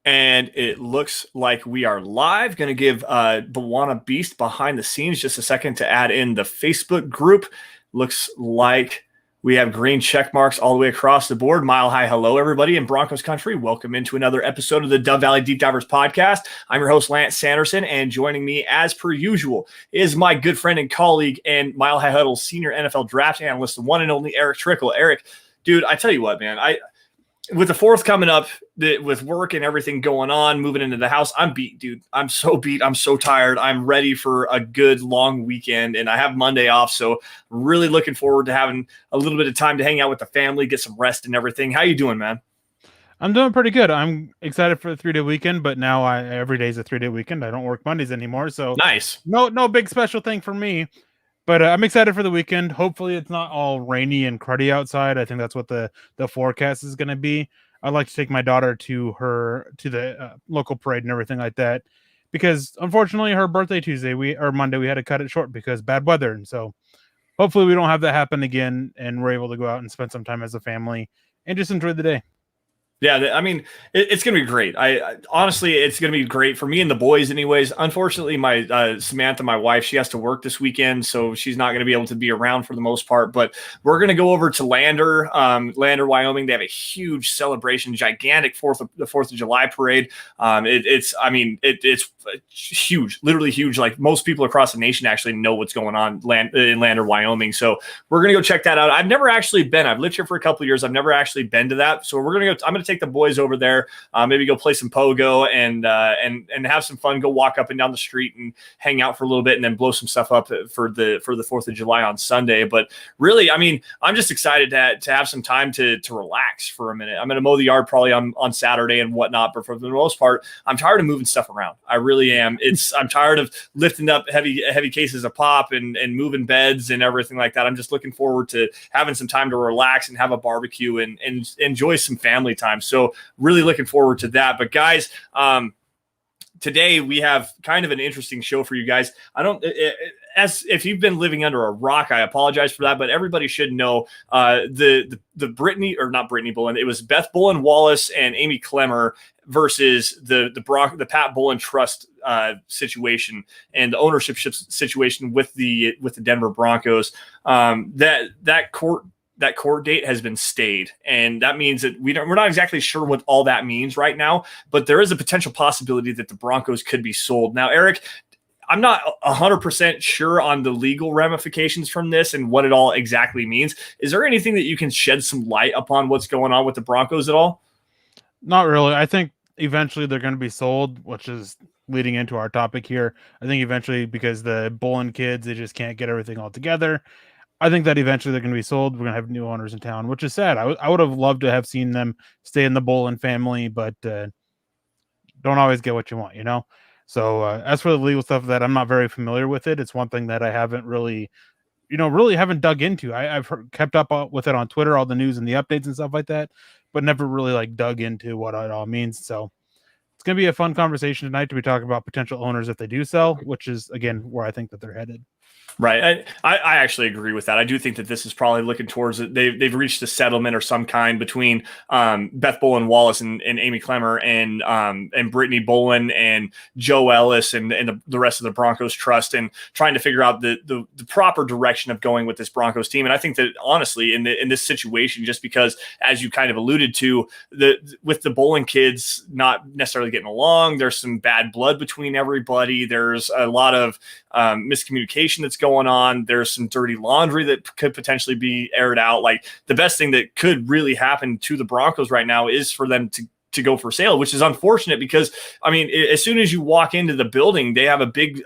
And it looks like we are live. Going to give Bawana Beast behind the scenes just a second to add in the Facebook group. Looks like we have green check marks all the way across the board. Mile high hello, everybody in Broncos country. Welcome into another episode of the Dove Valley Deep Divers podcast. I'm your host, Lance Sanderson, and joining me as per usual is my good friend and colleague and Mile High Huddle senior NFL draft analyst, the one and only Erick Trickel. Erick, dude, I tell you what, man, with the fourth coming up, with work and everything going on, moving into the house, I'm beat, dude. I'm so beat. I'm so tired. I'm ready for a good long weekend, and I have Monday off, so really looking forward to having a little bit of time to hang out with the family, get some rest and everything. How you doing, man? I'm doing pretty good. I'm excited for the 3-day weekend, but now every day is a 3-day weekend. I don't work Mondays anymore, so nice. No big special thing for me. But I'm excited for the weekend. Hopefully it's not all rainy and cruddy outside. I think that's what the forecast is going to be. I'd like to take my daughter to the local parade and everything like that, because unfortunately her birthday Monday, we had to cut it short because bad weather. And so hopefully we don't have that happen again, and we're able to go out and spend some time as a family and just enjoy the day. Yeah, I mean, it's going to be great. Honestly, it's going to be great for me and the boys anyways. Unfortunately, my Samantha, my wife, she has to work this weekend, so she's not going to be able to be around for the most part. But we're going to go over to Lander, Wyoming. They have a huge celebration, gigantic the 4th of July parade. It's huge, literally huge. Like most people across the nation actually know what's going on in Lander, Wyoming. So we're going to go check that out. I've never actually been. I've lived here for a couple of years. I've never actually been to that. So we're going to go. I'm going to take the boys over there, maybe go play some pogo and have some fun, go walk up and down the street and hang out for a little bit, and then blow some stuff up for the 4th of July on Sunday. But really, I mean, I'm just excited to have some time to relax for a minute. I'm going to mow the yard probably on Saturday and whatnot, but for the most part, I'm tired of moving stuff around. I really am. I'm tired of lifting up heavy cases of pop and moving beds and everything like that. I'm just looking forward to having some time to relax and have a barbecue and enjoy some family time. So really looking forward to that. But guys, today we have kind of an interesting show for you guys. As if you've been living under a rock, I apologize for that, but everybody should know the Brittany, or not Brittany Bowlen. It was Beth Bowlen Wallace and Amy Clemmer versus the Pat Bowlen Trust situation and the ownership situation with the Denver Broncos. That court date has been stayed, and that means that we're not exactly sure what all that means right now, but there is a potential possibility that the Broncos could be sold. Now, Erick, I'm not 100% sure on the legal ramifications from this and what it all exactly means. Is there anything that you can shed some light upon what's going on with the Broncos at all? Not really. I think eventually they're going to be sold, which is leading into our topic here. I think eventually, because the Bowlen kids, they just can't get everything all together. I think that eventually they're going to be sold. We're going to have new owners in town, which is sad. I would have loved to have seen them stay in the Bowlen family, but don't always get what you want, you know? So as for the legal stuff, that I'm not very familiar with it. It's one thing that I haven't really haven't dug into. I've kept up with it on Twitter, all the news and the updates and stuff like that, but never really dug into what it all means. So it's going to be a fun conversation tonight to be talking about potential owners if they do sell, which is, again, where I think that they're headed. Right. I actually agree with that. I do think that this is probably looking towards it. They've reached a settlement or some kind between Beth Bowlen Wallace and Amy Clemmer and Brittany Bowlen and Joe Ellis and the rest of the Broncos Trust, and trying to figure out the proper direction of going with this Broncos team. And I think that honestly in this situation, just because, as you kind of alluded to, with the Bowlen kids not necessarily getting along, there's some bad blood between everybody. There's a lot of miscommunication that's going on. There's some dirty laundry that could potentially be aired out. Like, the best thing that could really happen to the Broncos right now is for them to go for sale, which is unfortunate because, I mean, as soon as you walk into the building, they have a big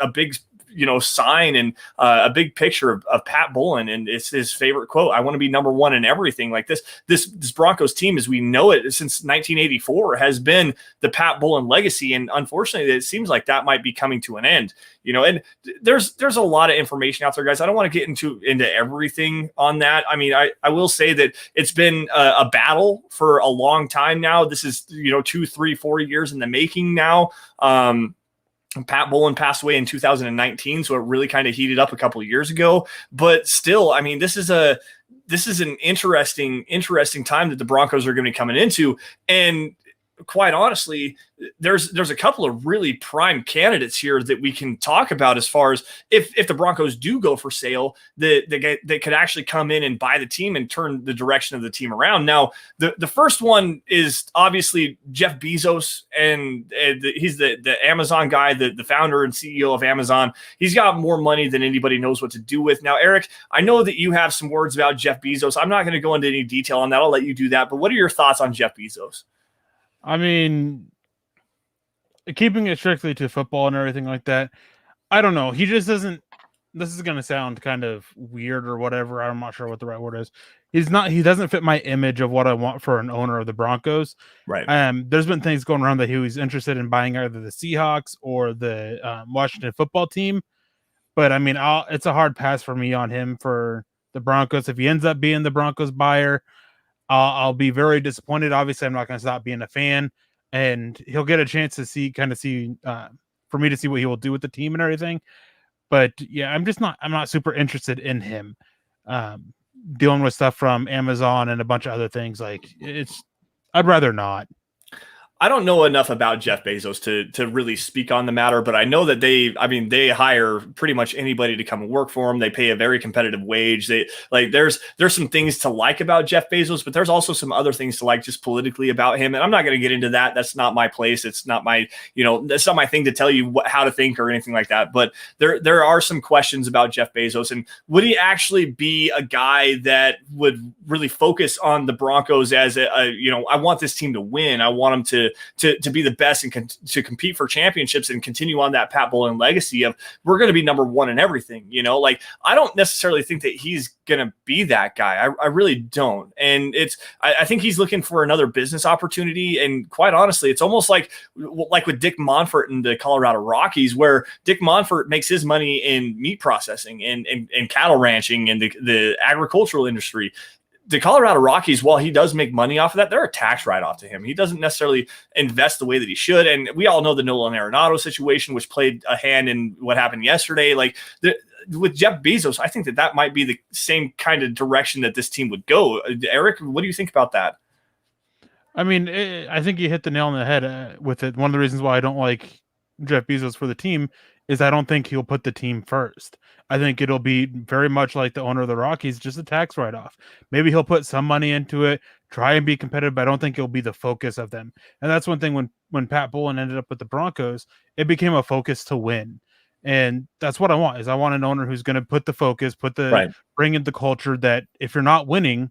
sign and a big picture of Pat Bowlen, and it's his favorite quote: "I want to be number one in everything." Like this Broncos team, as we know it since 1984, has been the Pat Bowlen legacy, and unfortunately, it seems like that might be coming to an end. And there's a lot of information out there, guys. I don't want to get into everything on that. I mean, I will say that it's been a battle for a long time now. This is 2, 3, 4 years in the making now. Pat Bowlen passed away in 2019, so it really kind of heated up a couple of years ago. But still, I mean, this is an interesting time that the Broncos are going to be coming into. And quite honestly, there's a couple of really prime candidates here that we can talk about as far as if the Broncos do go for sale, that could actually come in and buy the team and turn the direction of the team around. Now, the first one is obviously Jeff Bezos, and he's the Amazon guy, the founder and CEO of Amazon. He's got more money than anybody knows what to do with. Now, Eric, I know that you have some words about Jeff Bezos. I'm not going to go into any detail on that. I'll let you do that. But what are your thoughts on Jeff Bezos? I mean, keeping it strictly to football and everything like that, I don't know. He just doesn't. This is going to sound kind of weird or whatever. I'm not sure what the right word is. He doesn't fit my image of what I want for an owner of the Broncos. Right. There's been things going around that he was interested in buying either the Seahawks or the Washington football team. But I mean, it's a hard pass for me on him for the Broncos. If he ends up being the Broncos buyer, I'll be very disappointed. Obviously, I'm not going to stop being a fan, and he'll get a chance to see for me to see what he will do with the team and everything. But yeah, I'm not super interested in him dealing with stuff from Amazon and a bunch of other things. Like I'd rather not. I don't know enough about Jeff Bezos to really speak on the matter, but I know that they hire pretty much anybody to come and work for them. They pay a very competitive wage. There's some things to like about Jeff Bezos, but there's also some other things to like just politically about him. And I'm not going to get into that. That's not my place. It's not my, that's not my thing to tell you how to think or anything like that. But there are some questions about Jeff Bezos, and would he actually be a guy that would really focus on the Broncos as I want this team to win. I want them to be the best and to compete for championships and continue on that Pat Bowlen legacy of we're going to be number one in everything. I don't necessarily think that he's going to be that guy. I really don't. And I think he's looking for another business opportunity. And quite honestly, it's almost like with Dick Monfort and the Colorado Rockies, where Dick Monfort makes his money in meat processing and cattle ranching and the agricultural industry. The Colorado Rockies, while he does make money off of that, they're a tax write-off to him. He doesn't necessarily invest the way that he should. And we all know the Nolan Arenado situation, which played a hand in what happened yesterday. With Jeff Bezos, I think that might be the same kind of direction that this team would go. Eric, what do you think about that? I mean, I think you hit the nail on the head with it. One of the reasons why I don't like Jeff Bezos for the team is I don't think he'll put the team first. I think it'll be very much like the owner of the Rockies, just a tax write-off. Maybe he'll put some money into it, try and be competitive, but I don't think it'll be the focus of them. And that's one thing when Pat Bowlen ended up with the Broncos, it became a focus to win. And that's what I want, I want an owner who's going to put the focus, bring in the culture that if you're not winning,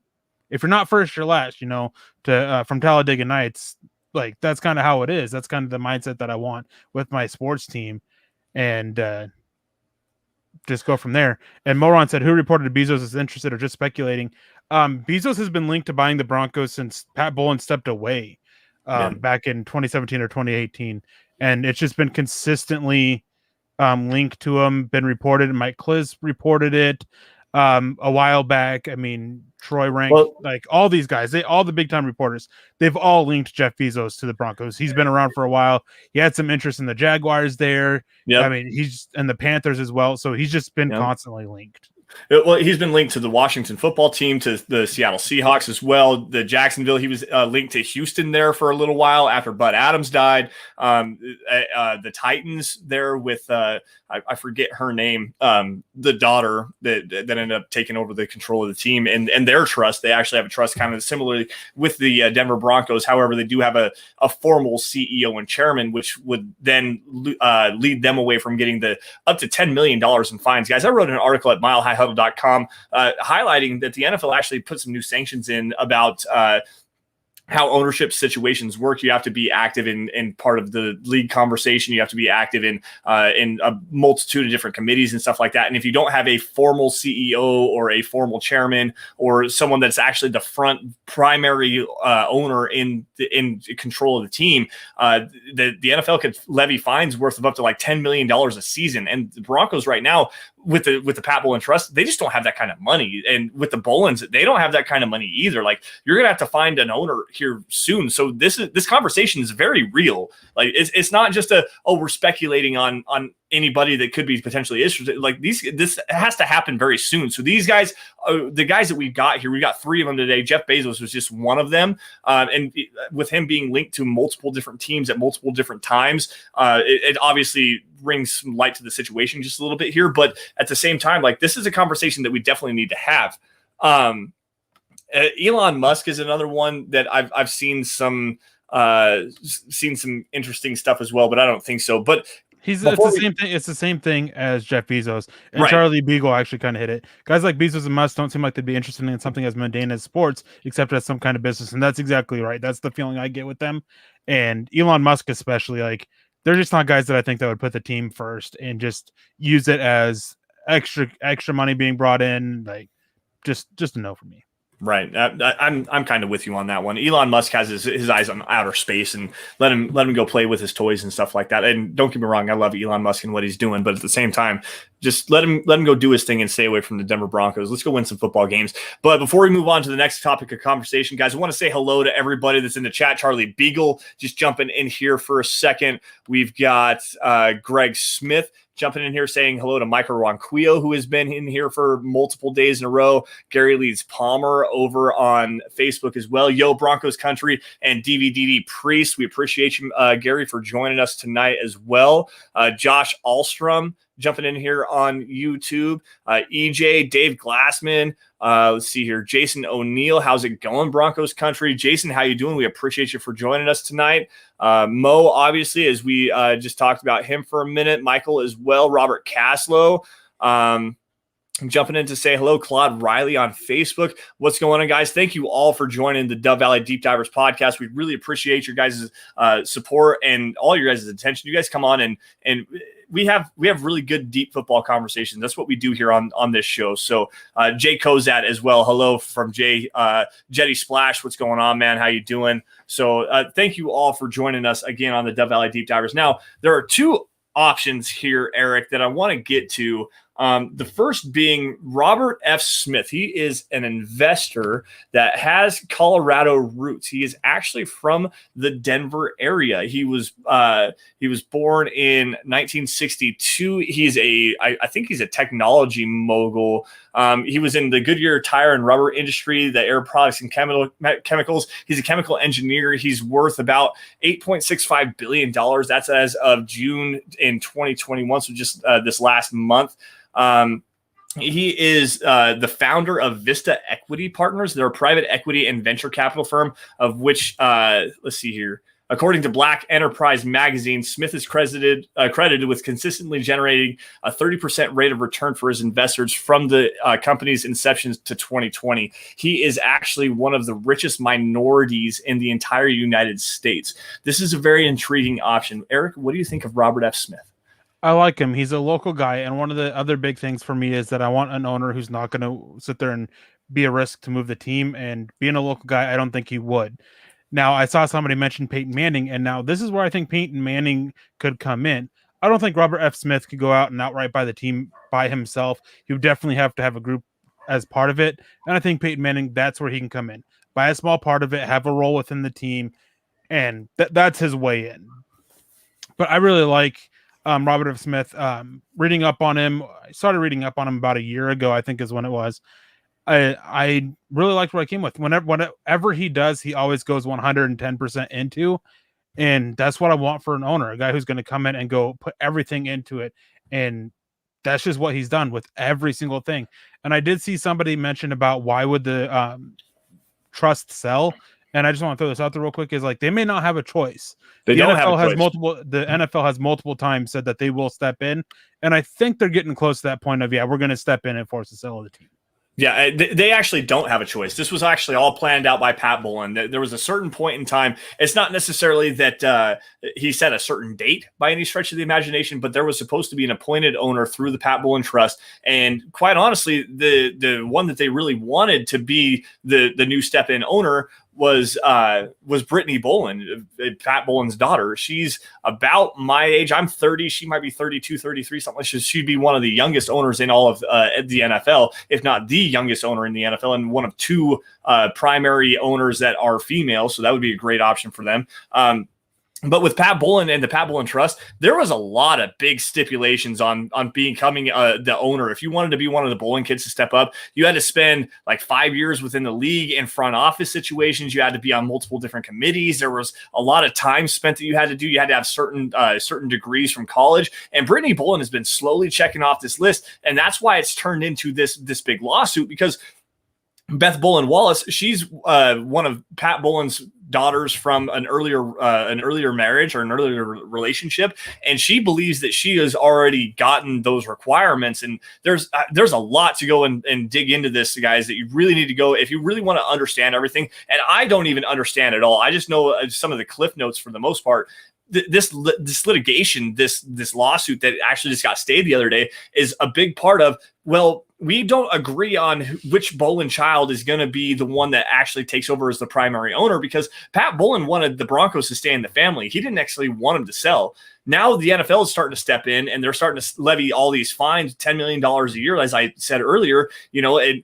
if you're not first, you're last, from Talladega Nights, like that's kind of how it is. That's kind of the mindset that I want with my sports team. And just go from there. And Moron said, who reported Bezos is interested or just speculating? Bezos has been linked to buying the Broncos since Pat Bowlen stepped away back in 2017 or 2018. And it's just been consistently linked to him, been reported. Mike Kliss reported it a while back. I mean, Troy Rank, all these guys, all the big time reporters, they've all linked Jeff Bezos to the Broncos. He's been around for a while. He had some interest in the Jaguars there. I mean, and the Panthers as well. So he's just been constantly linked. Well, he's been linked to the Washington football team, to the Seattle Seahawks as well. The Jacksonville, he was linked to Houston there for a little while after Bud Adams died. The Titans there with I forget her name, the daughter that ended up taking over the control of the team and their trust. They actually have a trust kind of similarly with the Denver Broncos. However, they do have a formal CEO and chairman, which would then lead them away from getting the up to $10 million in fines. Guys, I wrote an article at milehighhuddle.com highlighting that the NFL actually put some new sanctions in about how ownership situations work. You have to be active in part of the league conversation. You have to be active in a multitude of different committees and stuff like that. And if you don't have a formal CEO or a formal chairman or someone that's actually the primary owner in control of the team, the NFL could levy fines worth of up to like $10 million a season. And the Broncos right now, with the Pat Bowlen Trust, they just don't have that kind of money. And with the Bowlens, they don't have that kind of money either. Like, you're gonna have to find an owner here soon. So this conversation is very real. Like, it's not just we're speculating on anybody that could be potentially interested. Like this has to happen very soon. So these guys, the guys that we've got here, we got 3 of them today. Jeff Bezos was just one of them. And with him being linked to multiple different teams at multiple different times, it obviously brings some light to the situation just a little bit here. But at the same time, like, this is a conversation that we definitely need to have. Elon Musk is another one that I've seen some interesting stuff as well, but I don't think so. But it's the same thing as Jeff Bezos, and Charlie Beagle actually kind of hit it. Guys like Bezos and Musk don't seem like they'd be interested in something as mundane as sports, except as some kind of business. And that's exactly right. That's the feeling I get with them. And Elon Musk especially, like, they're just not guys that I think that would put the team first and just use it as extra money being brought in. Like, just a no for me. Right. I'm kind of with you on that one. Elon Musk has his eyes on outer space, and let him go play with his toys and stuff like that. And don't get me wrong, I love Elon Musk and what he's doing, but at the same time, just let him go do his thing and stay away from the Denver Broncos. Let's go win some football games. But before we move on to the next topic of conversation, guys, I want to say hello to everybody that's in the chat. Charlie Beagle just jumping in here for a second. We've got Greg Smith jumping in here saying hello to Michael Ronquillo, who has been in here for multiple days in a row. Gary Leeds Palmer over on Facebook as well. Yo, Broncos Country and DVDD Priest. We appreciate you, Gary, for joining us tonight as well. Josh Alstrom jumping in here on YouTube. EJ, Dave Glassman. Let's see here. Jason O'Neill, how's it going, Broncos Country? Jason, how you doing? We appreciate you for joining us tonight. Mo, obviously, as we just talked about him for a minute. Michael as well. Robert Caslow. Jumping in to say hello, Claude Riley on Facebook. What's going on, guys? Thank you all for joining the Dove Valley Deep Divers podcast. We really appreciate your guys' support and all your guys' attention. You guys come on and we have really good deep football conversations. That's what we do here on this show. So Jay Kozat as well. Hello from Jay. Jetty Splash, what's going on, man? How you doing? So thank you all for joining us again on the Dove Valley Deep Divers. Now, there are 2 options here, Eric, that I want to get to. The first being Robert F. Smith. He is an investor that has Colorado roots. He is actually from the Denver area. He was born in 1962. I think he's a technology mogul. He was in the Goodyear tire and rubber industry, the air products and chemicals. He's a chemical engineer. He's worth about $8.65 billion. That's as of June in 2021. So just this last month. He is the founder of Vista Equity Partners. They're a private equity and venture capital firm of which, let's see here. According to Black Enterprise Magazine, Smith is credited with consistently generating a 30% rate of return for his investors from the company's inception to 2020. He is actually one of the richest minorities in the entire United States. This is a very intriguing option. Eric, what do you think of Robert F. Smith? I like him. He's a local guy. And one of the other big things for me is that I want an owner who's not going to sit there and be a risk to move the team. And being a local guy, I don't think he would. Now, I saw somebody mention Peyton Manning, and now this is where I think Peyton Manning could come in. I don't think Robert F. Smith could go out and outright buy the team by himself. He would definitely have to have a group as part of it. And I think Peyton Manning, that's where he can come in. Buy a small part of it, have a role within the team, and that's his way in. But I really like Robert F. Smith. Reading up on him, I started reading up on him about a year ago, I think is when it was. I really liked what I came with. Whatever he does, he always goes 110% into, and that's what I want for an owner, a guy who's going to come in and go put everything into it, and that's just what he's done with every single thing. And I did see somebody mention about why would the trust sell, and I just want to throw this out there real quick, is like they may not have a choice. The NFL has multiple times said that they will step in, and I think they're getting close to that point of, we're going to step in and force the sale of the team. Yeah, they actually don't have a choice. This was actually all planned out by Pat Bowlen. There was a certain point in time. It's not necessarily that he set a certain date by any stretch of the imagination, but there was supposed to be an appointed owner through the Pat Bowlen Trust. And quite honestly, the one that they really wanted to be the new step-in owner was Brittany Bowlen, Pat Bowlen's daughter. She's about my age. I'm 30. She might be 32, 33, something like that. She'd be one of the youngest owners in all of the NFL, if not the youngest owner in the NFL, and one of 2 primary owners that are female. So that would be a great option for them. But with Pat Bowlen and the Pat Bowlen Trust, there was a lot of big stipulations on becoming the owner. If you wanted to be one of the Bowlen kids to step up, you had to spend like 5 years within the league in front office situations. You had to be on multiple different committees. There was a lot of time spent that you had to do. You had to have certain degrees from college. And Brittany Bowlen has been slowly checking off this list, and that's why it's turned into this big lawsuit, because Beth Bowlen Wallace, she's one of Pat Bowlen's daughters from an earlier marriage or an earlier relationship, and she believes that she has already gotten those requirements. And there's a lot to go and dig into this, guys, that you really need to go if you really want to understand everything. And I don't even understand it all. I just know some of the cliff notes for the most part. This litigation, this lawsuit that actually just got stayed the other day, is a big part of, well, we don't agree on which Bowlen child is going to be the one that actually takes over as the primary owner, because Pat Bowlen wanted the Broncos to stay in the family. He didn't actually want him to sell. Now the NFL is starting to step in, and they're starting to levy all these fines, $10 million a year, as I said earlier. And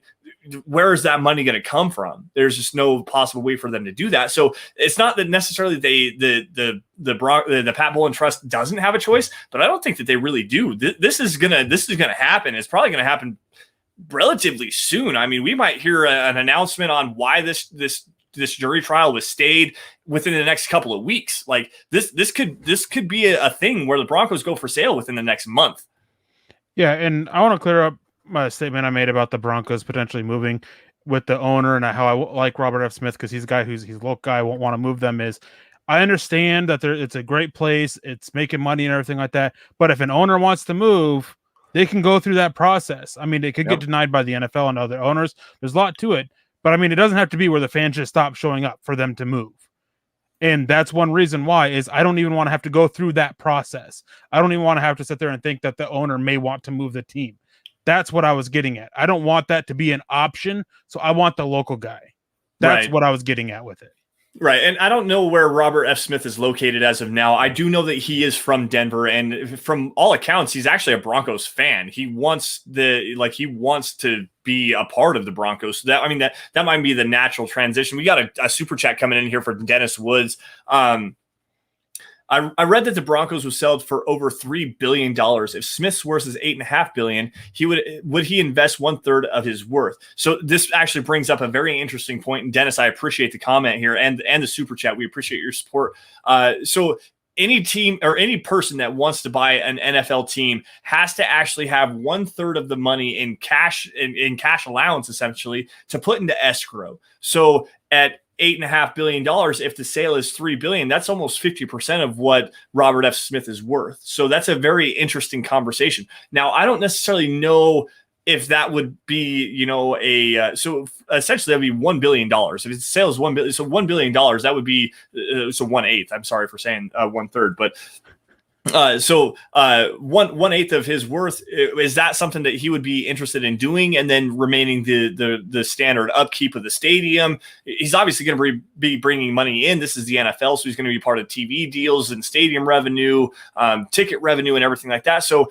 where is that money going to come from? There's just no possible way for them to do that. So it's not that necessarily the Pat Bowlen Trust doesn't have a choice, but I don't think that they really do. This is gonna happen. It's probably gonna happen relatively soon. I mean, we might hear an announcement on why this jury trial was stayed within the next couple of weeks. Like this could be a thing where the Broncos go for sale within the next month. Yeah, and I want to clear up my statement I made about the Broncos potentially moving with the owner, and how I like Robert F. Smith, because he's a guy he's a local guy, won't want to move them. Is I understand that it's a great place, it's making money and everything like that, but if an owner wants to move, they can go through that process. I mean, they could get denied by the NFL and other owners. There's a lot to it, but I mean, it doesn't have to be where the fans just stop showing up for them to move. And that's one reason why is I don't even want to have to go through that process. I don't even want to have to sit there and think that the owner may want to move the team. That's what I was getting at. I don't want that to be an option. So I want the local guy. That's what I was getting at with it. Right. And I don't know where Robert F. Smith is located as of now. I do know that he is from Denver, and from all accounts, he's actually a Broncos fan. He wants to be a part of the Broncos. So that might be the natural transition. We got a super chat coming in here for Dennis Woods. I read that the Broncos would sell for over $3 billion. If Smith's worth is $8.5 billion, would he invest 1/3 of his worth? So this actually brings up a very interesting point. And Dennis, I appreciate the comment here and the super chat. We appreciate your support. So any team or any person that wants to buy an NFL team has to actually have 1/3 of the money in cash allowance, essentially, to put into escrow. So at $8.5 billion, if the sale is $3 billion, that's almost 50% of what Robert F. Smith is worth. So that's a very interesting conversation. Now, I don't necessarily know if that would be, so essentially that would be $1 billion. If its sale is $1 billion, so $1 billion, that would be, so 1/8. I'm sorry for saying 1/3, but so 1/8 of his worth, is that something that he would be interested in doing, and then remaining the standard upkeep of the stadium? He's obviously going to be bringing money in. This is the NFL, so he's going to be part of TV deals and stadium revenue, ticket revenue, and everything like that. So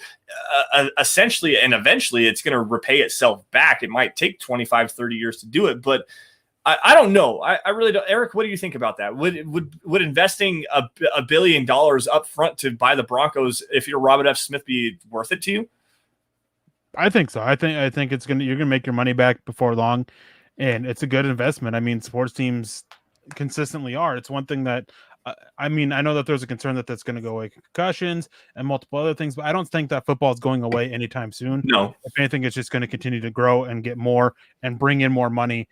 essentially and eventually it's going to repay itself back. It might take 25, 30 years to do it, but I don't know. I really don't. Eric, what do you think about that? Would investing $1 billion up front to buy the Broncos, if you're Robert F. Smith, be worth it to you? I think so. I think you're gonna make your money back before long, and it's a good investment. I mean, sports teams consistently are. It's one thing that I know that there's a concern that's going to go away, concussions and multiple other things, but I don't think that football is going away anytime soon. No. If anything, it's just going to continue to grow and get more and bring in more money.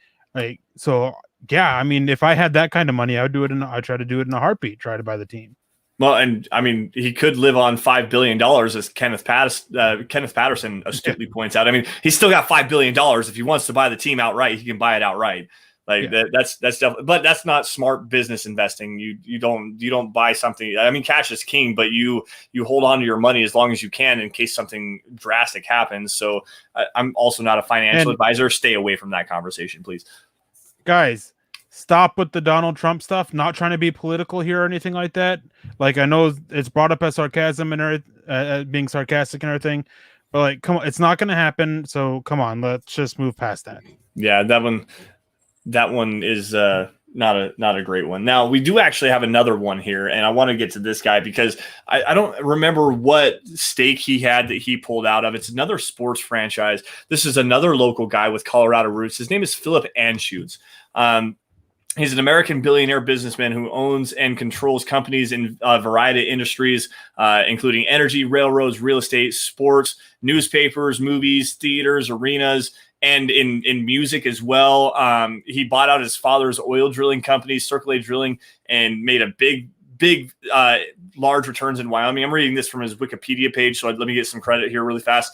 Yeah, I mean, if I had that kind of money, I'd try to do it in a heartbeat, try to buy the team. Well, and I mean, he could live on $5 billion, as Kenneth Patterson astutely points out. I mean, he's still got $5 billion. If he wants to buy the team outright, he can buy it outright. That's definitely, but that's not smart business investing. You don't buy something. I mean, cash is king, but you hold on to your money as long as you can in case something drastic happens. So I'm also not a financial advisor. Stay away from that conversation, please. Guys, stop with the Donald Trump stuff. Not trying to be political here or anything like that. Like, I know it's brought up as sarcasm and being sarcastic and everything, but like, come on, it's not going to happen. So come on, let's just move past that. Yeah, that one is not a great one. Now we do actually have another one here, and I want to get to this guy because I don't remember what stake he had that he pulled out of. It's another sports franchise. This is another local guy with Colorado roots. His name is Phillip Anschutz. He's an American billionaire businessman who owns and controls companies in a variety of industries, including energy, railroads, real estate, sports, newspapers, movies, theaters, arenas, and in music as well. He bought out his father's oil drilling company, Circle A Drilling, and made a big, large returns in Wyoming. I'm reading this from his Wikipedia page, so let me get some credit here really fast.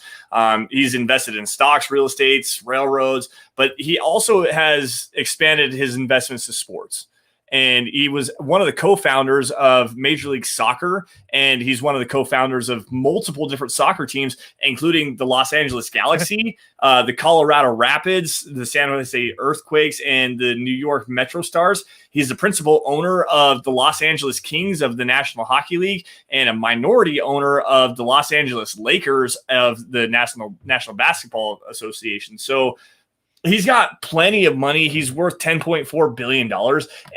He's invested in stocks, real estates, railroads, but he also has expanded his investments to sports. And he was one of the co-founders of Major League Soccer, and he's one of the co-founders of multiple different soccer teams, including the Los Angeles Galaxy, the Colorado Rapids, the San Jose Earthquakes, and the New York Metro Stars. He's the principal owner of the Los Angeles Kings of the National Hockey League and a minority owner of the Los Angeles Lakers of the National Basketball Association. So he's got plenty of money. He's worth $10.4 billion.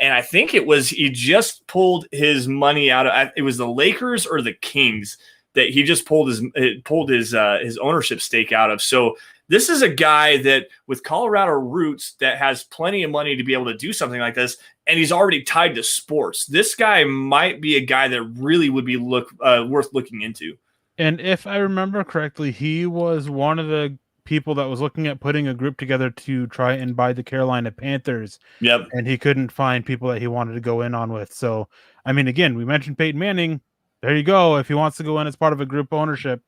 And I think he just pulled his money out of, it was the Lakers or the Kings that he just pulled his ownership stake out of. So this is a guy that with Colorado roots that has plenty of money to be able to do something like this. And he's already tied to sports. This guy might be a guy that really would be worth looking into. And if I remember correctly, he was one of the people that was looking at putting a group together to try and buy the Carolina Panthers. Yep. And he couldn't find people that he wanted to go in on with. So, I mean, again, we mentioned Peyton Manning. There you go. If he wants to go in as part of a group ownership,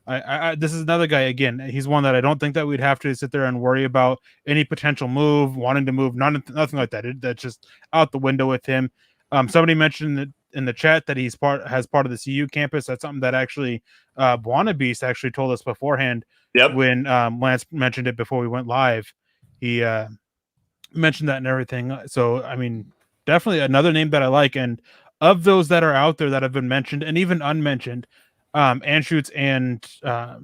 this is another guy. Again, he's one that I don't think that we'd have to sit there and worry about any potential move, wanting to move, nothing like that. That's just out the window with him. Somebody mentioned in the chat that has part of the CU campus. That's something that actually Wannabeast actually told us beforehand. Yep. When Lance mentioned it before we went live, he mentioned that and everything. So, I mean, definitely another name that I like. And of those that are out there that have been mentioned and even unmentioned, Anschutz and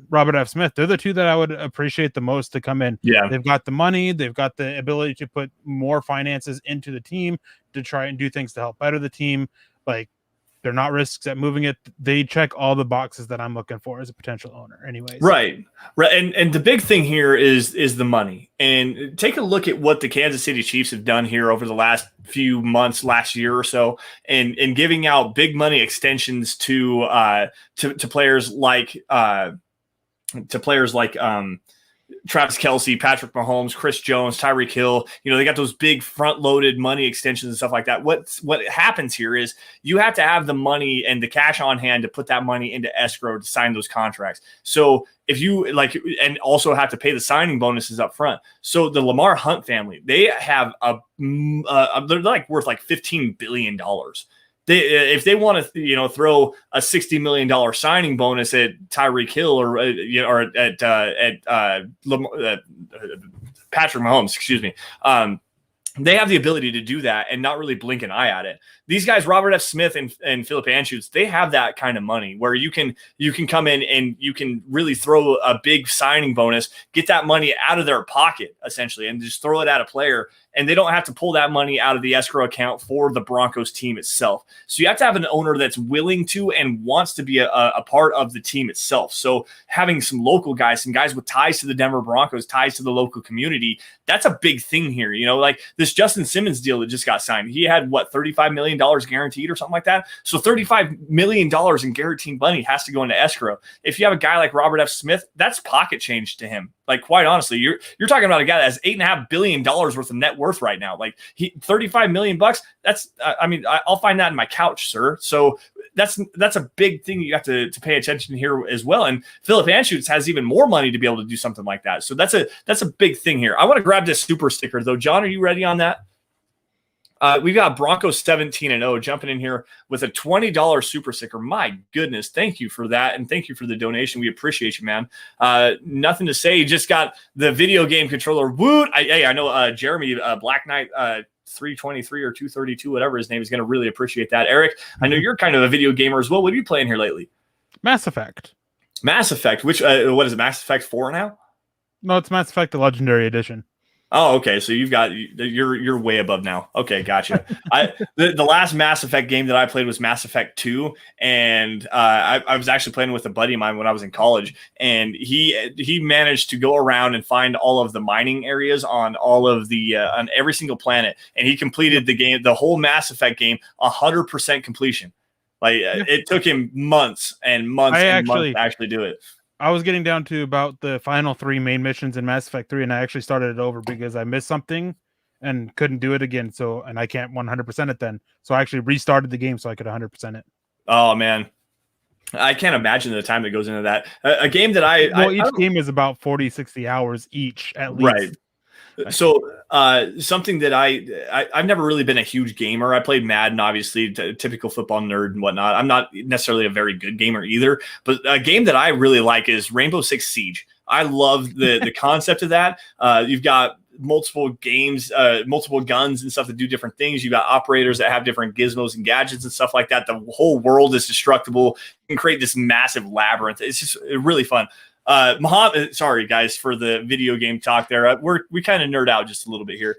Robert F. Smith, they're the two that I would appreciate the most to come in. Yeah. They've got the money. They've got the ability to put more finances into the team to try and do things to help better the team. Like, they're not risks at moving it. They check all the boxes that I'm looking for as a potential owner anyways. Right. And the big thing here is the money. And take a look at what the Kansas City Chiefs have done here over the last few months, last year or so, and giving out big money extensions to players like Travis Kelce, Patrick Mahomes, Chris Jones, Tyreek Hill. You know, they got those big front-loaded money extensions and stuff like that. What happens here is you have to have the money and the cash on hand to put that money into escrow to sign those contracts. So if you and also have to pay the signing bonuses up front. So the Lamar Hunt family, they have they're worth $15 billion. If they want to, throw a $60 million signing bonus at Tyreek Hill or at Patrick Mahomes, excuse me, they have the ability to do that and not really blink an eye at it. These guys, Robert F. Smith and Phillip Anschutz, they have that kind of money where you can come in and you can really throw a big signing bonus, get that money out of their pocket essentially, and just throw it at a player. And they don't have to pull that money out of the escrow account for the Broncos team itself. So you have to have an owner that's willing to and wants to be a part of the team itself. So having some local guys, some guys with ties to the Denver Broncos, ties to the local community, that's a big thing here. Like this Justin Simmons deal that just got signed. He had $35 million guaranteed or something like that. So $35 million in guaranteed money has to go into escrow. If you have a guy like Robert F. Smith, that's pocket change to him. Like, quite honestly, you're talking about a guy that has $8.5 billion worth of net worth right now. Like, $35 million bucks. That's, I'll find that in my couch, sir. So that's a big thing you have to pay attention here as well. And Phillip Anschutz has even more money to be able to do something like that. So that's a big thing here. I want to grab this super sticker though. John, are you ready on that? We've got Broncos 17-0 jumping in here with a $20 super sticker. My goodness, thank you for that, and thank you for the donation. We appreciate you, man. Nothing to say. You just got the video game controller. Woot! I know Jeremy Black Knight 323 or 232, whatever his name, is going to really appreciate that. Eric, I know you're kind of a video gamer as well. What are you playing here lately? Mass Effect. Mass Effect. Which what is it? Mass Effect 4 now? No, it's Mass Effect the Legendary Edition. Oh, okay. So you're way above now. Okay, gotcha. The last Mass Effect game that I played was Mass Effect 2, and I was actually playing with a buddy of mine when I was in college, and he managed to go around and find all of the mining areas on all of the on every single planet, and he completed the whole Mass Effect game 100% completion. Like it took him months and months and months to actually do it. I was getting down to about the final 3 main missions in Mass Effect 3, and I actually started it over because I missed something and couldn't do it again. And I can't 100% it then. So I actually restarted the game so I could 100% it. Oh, man. I can't imagine the time that goes into that. A game that each game is about 40, 60 hours each at least. Right. So something that I've never really been a huge gamer. I played Madden, obviously, typical football nerd and whatnot. I'm not necessarily a very good gamer either, but a game that I really like is Rainbow Six Siege. I love the concept of that. You've got multiple games, multiple guns and stuff that do different things. You've got operators that have different gizmos and gadgets and stuff like that. The whole world is destructible. You can create this massive labyrinth. It's just really fun. Muhammad, sorry guys for the video game talk there. We kind of nerd out just a little bit here.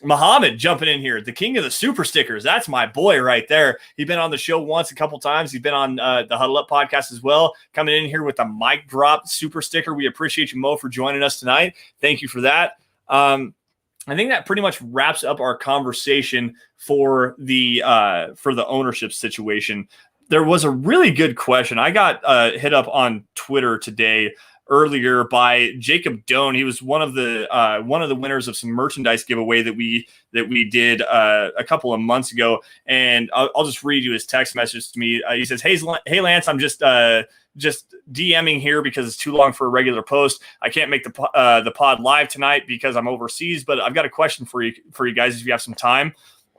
Muhammad jumping in here, the king of the super stickers. That's my boy right there. He's been on the show once, a couple times. He's been on the Huddle Up podcast as well. Coming in here with a mic drop super sticker. We appreciate you, Mo, for joining us tonight. Thank you for that. I think that pretty much wraps up our conversation for the ownership situation. There was a really good question. I got hit up on Twitter today earlier by Jacob Doan. He was one of the winners of some merchandise giveaway that we did a couple of months ago. And I'll just read you his text message to me. He says, "Hey Lance, I'm just DMing here because it's too long for a regular post. I can't make the pod live tonight because I'm overseas, but I've got a question for you guys if you have some time.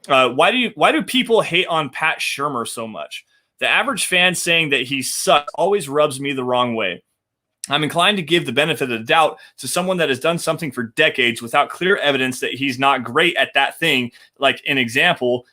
Why do people hate on Pat Shurmur so much? The average fan saying that he sucks always rubs me the wrong way. I'm inclined to give the benefit of the doubt to someone that has done something for decades without clear evidence that he's not great at that thing. Like an example,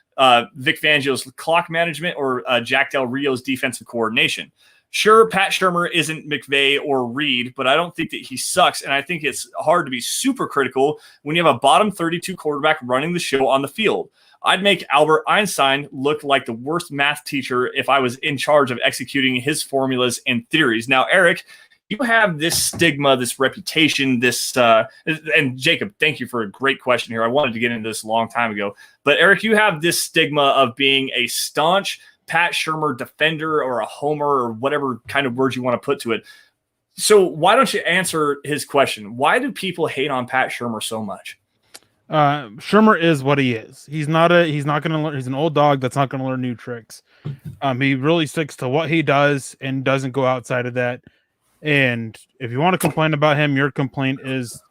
Vic Fangio's clock management or Jack Del Rio's defensive coordination. Sure, Pat Shurmur isn't McVay or Reed, but I don't think that he sucks, and I think it's hard to be super critical when you have a bottom 32 quarterback running the show on the field. I'd make Albert Einstein look like the worst math teacher if I was in charge of executing his formulas and theories. Now, Eric, you have this stigma, this reputation, and Jacob, thank you for a great question here. I wanted to get into this a long time ago. But, Eric, you have this stigma of being a staunch Pat Shurmur defender or a homer or whatever kind of words you want to put to it. So why don't you answer his question? Why do people hate on Pat Shurmur so much? Shurmur is what he is. He's not going to learn. He's an old dog that's not going to learn new tricks. He really sticks to what he does and doesn't go outside of that. And if you want to complain about him, your complaint is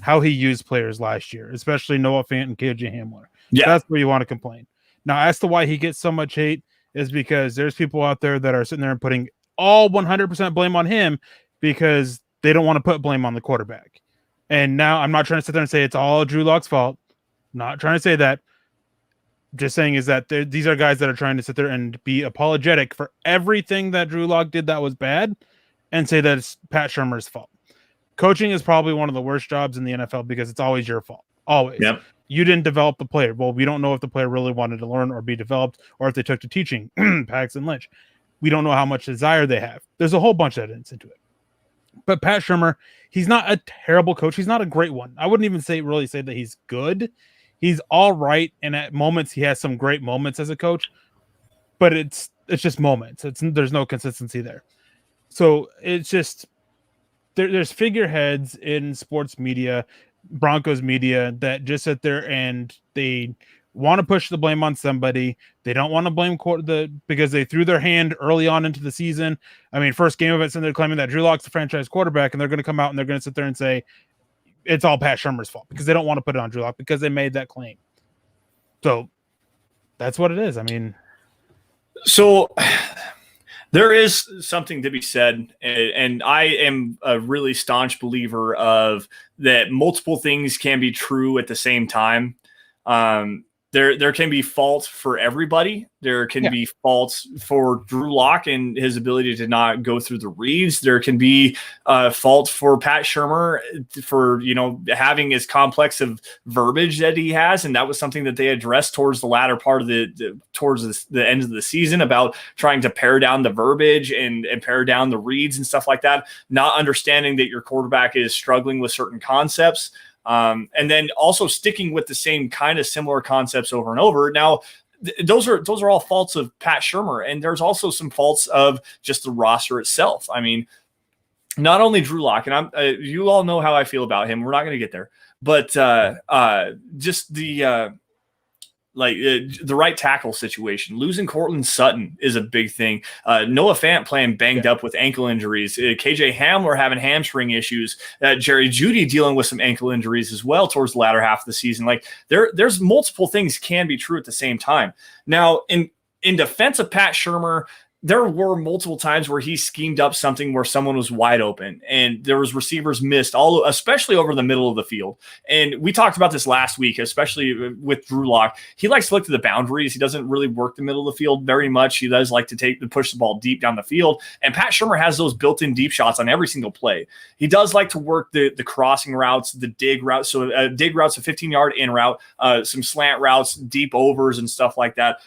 how he used players last year, especially Noah Fant and KJ Hamler. Yeah, that's where you want to complain. Now, as to why he gets so much hate is because there's people out there that are sitting there and putting all 100% blame on him because they don't want to put blame on the quarterback. And now I'm not trying to sit there and say it's all Drew Lock's fault. Not trying to say that. Just saying is that these are guys that are trying to sit there and be apologetic for everything that Drew Lock did that was bad and say that it's Pat Shurmur's fault. Coaching is probably one of the worst jobs in the NFL because it's always your fault. Always. Yep. You didn't develop the player. Well, we don't know if the player really wanted to learn or be developed or if they took to teaching. Paxton Lynch. We don't know how much desire they have. There's a whole bunch of evidence into it. But Pat Shurmur, he's not a terrible coach. He's not a great one. I wouldn't even really say that he's good. He's all right, and at moments he has some great moments as a coach. But it's just moments. There's no consistency there. So it's just there's figureheads in sports media, Broncos media, that just sit there and they want to push the blame on somebody. They don't want to blame because they threw their hand early on into the season. I mean, first game of it, and they're claiming that Drew Lock's the franchise quarterback, and they're going to come out and they're going to sit there and say it's all Pat Shurmur's fault because they don't want to put it on Drew Lock because they made that claim. So that's what it is. I mean, so there is something to be said, and I am a really staunch believer of that multiple things can be true at the same time. there can be fault for everybody. There can be faults for Drew Lock and his ability to not go through the reads. There can be fault for Pat Shurmur for, having as complex of verbiage that he has. And that was something that they addressed towards the latter part of towards the end of the season, about trying to pare down the verbiage and pare down the reads and stuff like that. Not understanding that your quarterback is struggling with certain concepts. And then also sticking with the same kind of similar concepts over and over. Now, those are all faults of Pat Shurmur, and there's also some faults of just the roster itself. I mean, not only Drew Lock, and you all know how I feel about him. We're not going to get there, but just the right tackle situation. Losing Cortland Sutton is a big thing. Noah Fant playing banged up with ankle injuries. KJ Hamler having hamstring issues. Jerry Jeudy dealing with some ankle injuries as well towards the latter half of the season. Like there's multiple things can be true at the same time. Now, in defense of Pat Shurmur, there were multiple times where he schemed up something where someone was wide open and there was receivers missed, especially over the middle of the field. And we talked about this last week, especially with Drew Lock. He likes to look to the boundaries. He doesn't really work the middle of the field very much. He does like to push the ball deep down the field. And Pat Shurmur has those built-in deep shots on every single play. He does like to work the crossing routes, the dig routes. So dig routes, a 15-yard in route, some slant routes, deep overs and stuff like that.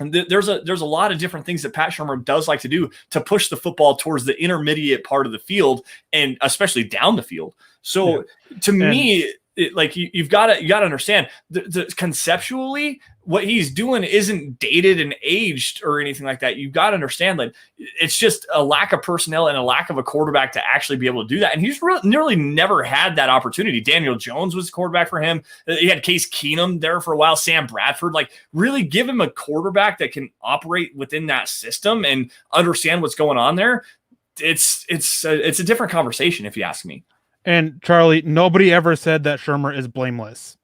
And there's a lot of different things that Pat Shurmur does like to do to push the football towards the intermediate part of the field, and especially down the field. So to me, you've got to understand the conceptually what he's doing isn't dated and aged or anything like that. You've got to understand that it's just a lack of personnel and a lack of a quarterback to actually be able to do that. And he's nearly never had that opportunity. Daniel Jones was the quarterback for him. He had Case Keenum there for a while. Sam Bradford, really give him a quarterback that can operate within that system and understand what's going on there. It's a different conversation, if you ask me. And Charlie, nobody ever said that Shurmur is blameless.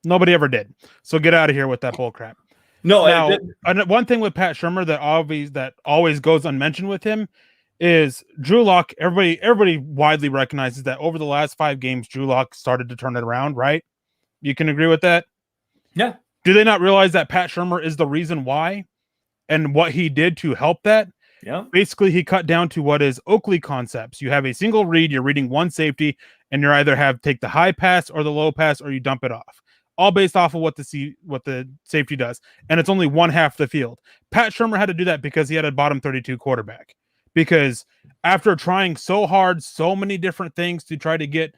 Nobody ever did. So get out of here with that bull crap. No, now, one thing with Pat Shurmur that always goes unmentioned with him is Drew Lock. Everybody widely recognizes that over the last 5 games, Drew Lock started to turn it around, right? You can agree with that? Yeah. Do they not realize that Pat Shurmur is the reason why and what he did to help that? Yeah. Basically, he cut down to what is Oakley concepts. You have a single read, you're reading one safety, and you're either take the high pass or the low pass, or you dump it off. All based off of what the safety does. And it's only one half the field. Pat Shurmur had to do that because he had a bottom 32 quarterback. Because after trying so hard, so many different things to try to get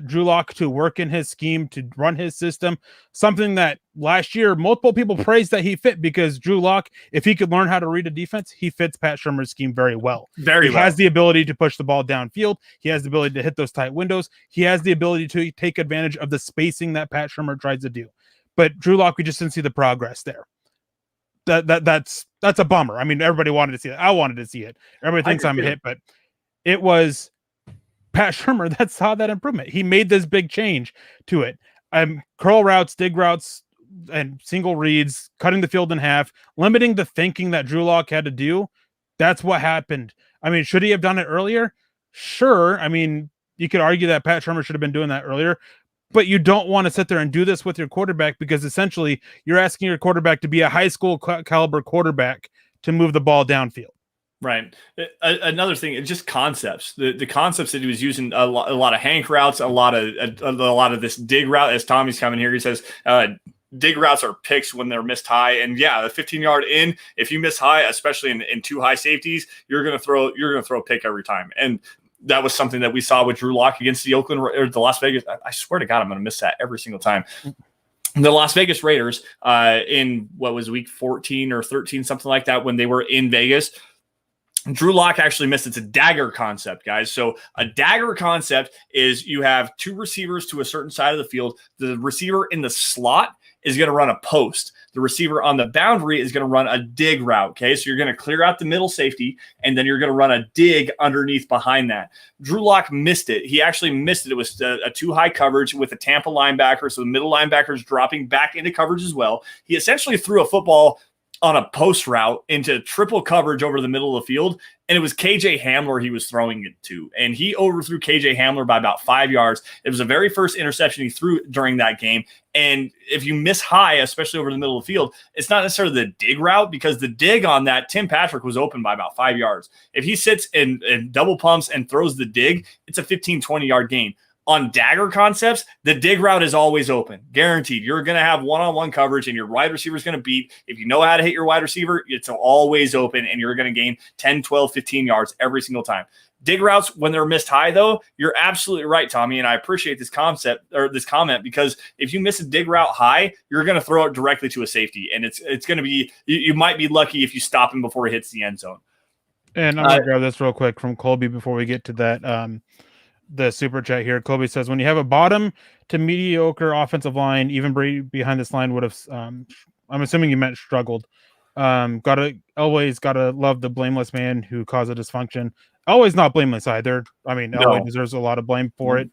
Drew Lock to work in his scheme, to run his system, something that last year multiple people praised that he fit, because Drew Lock, if he could learn how to read a defense, he fits Pat Shurmur's scheme very well. He has the ability to push the ball downfield. He has the ability to hit those tight windows. He has the ability to take advantage of the spacing that Pat Shurmur tries to do. But Drew Lock, we just didn't see the progress there. That's a bummer. I mean, everybody wanted to see it. I wanted to see it. Everybody thinks I'm hit, but it was Pat Shurmur that saw that improvement. He made this big change to it. Curl routes, dig routes, and single reads, cutting the field in half, limiting the thinking that Drew Lock had to do. That's what happened. I mean, should he have done it earlier? Sure. I mean, you could argue that Pat Shurmur should have been doing that earlier, but you don't want to sit there and do this with your quarterback, because essentially you're asking your quarterback to be a high school caliber quarterback to move the ball downfield. Right. Another thing, just concepts. The concepts that he was using, a lot of hank routes, a lot of this dig route. As Tommy's coming here, he says dig routes are picks when they're missed high. And yeah, the 15-yard in, if you miss high, especially in 2 high safeties, you're gonna throw a pick every time. And that was something that we saw with Drew Lock against the Las Vegas. I swear to God, I'm gonna miss that every single time. The Las Vegas Raiders in what was week 14 or 13, something like that, when they were in Vegas. Drew Lock actually missed. It's a dagger concept, guys. So a dagger concept is you have 2 receivers to a certain side of the field. The receiver in the slot is going to run a post. The receiver on the boundary is going to run a dig route. Okay, so you're going to clear out the middle safety, and then you're going to run a dig underneath behind that. Drew Lock missed it. He actually missed it. It was a too high coverage with a Tampa linebacker, so the middle linebacker is dropping back into coverage as well. He essentially threw a football on a post route into triple coverage over the middle of the field, and it was KJ Hamler he was throwing it to, and he overthrew KJ Hamler by about 5 yards. It was the very first interception he threw during that game. And if you miss high, especially over the middle of the field, it's not necessarily the dig route, because the dig on that, Tim Patrick was open by about 5 yards. If he sits and double pumps and throws the dig, it's a 15, 20-yard gain. On dagger concepts, the dig route is always open. Guaranteed. You're going to have one-on-one coverage, and your wide receiver is going to beat. If you know how to hit your wide receiver, it's always open, and you're going to gain 10, 12, 15 yards every single time. Dig routes, when they're missed high, though, you're absolutely right, Tommy, and I appreciate this concept or this comment, because if you miss a dig route high, you're going to throw it directly to a safety, and it's going to be – you might be lucky if you stop him before he hits the end zone. And I'm going to grab this real quick from Colby before we get to that the super chat here. Colby says, when you have a bottom to mediocre offensive line, even behind this line would have, I'm assuming you meant struggled. Always gotta love the blameless man who caused a dysfunction. Always not blameless either. I mean, Elway deserves a lot of blame for it.